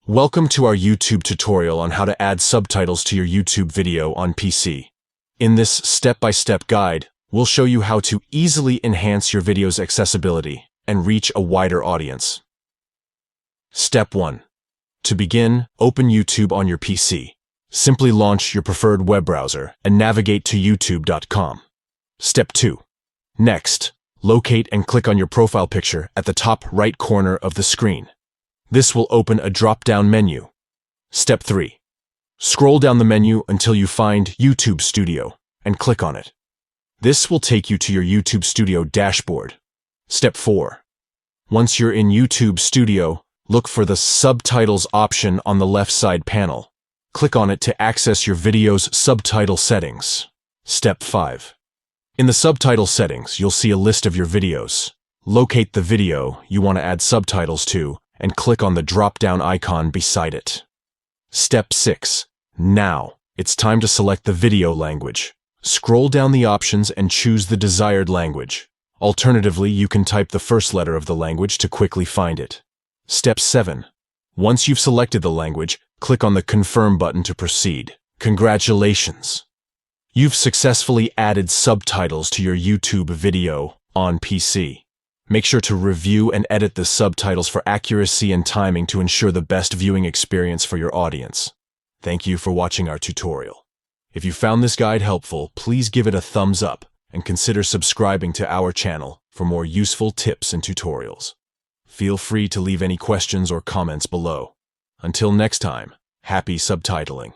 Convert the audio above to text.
Welcome to our YouTube tutorial on how to add subtitles to your YouTube video on PC. In this step-by-step guide, we'll show you how to easily enhance your video's accessibility and reach a wider audience. Step 1. To begin, open YouTube on your PC. Simply launch your preferred web browser and navigate to youtube.com. Step 2. Next, locate and click on your profile picture at the top right corner of the screen. This will open a drop-down menu. Step 3. Scroll down the menu until you find YouTube Studio and click on it. This will take you to your YouTube Studio dashboard. Step 4. Once you're in YouTube Studio, look for the Subtitles option on the left side panel. Click on it to access your video's subtitle settings. Step 5. In the subtitle settings, you'll see a list of your videos. Locate the video you want to add subtitles to and click on the drop-down icon beside it. Step 6. Now, it's time to select the video language. Scroll down the options and choose the desired language. Alternatively, you can type the first letter of the language to quickly find it. Step 7. Once you've selected the language, click on the Confirm button to proceed. Congratulations! You've successfully added subtitles to your YouTube video on PC. Make sure to review and edit the subtitles for accuracy and timing to ensure the best viewing experience for your audience. Thank you for watching our tutorial. If you found this guide helpful, please give it a thumbs up and consider subscribing to our channel for more useful tips and tutorials. Feel free to leave any questions or comments below. Until next time, happy subtitling.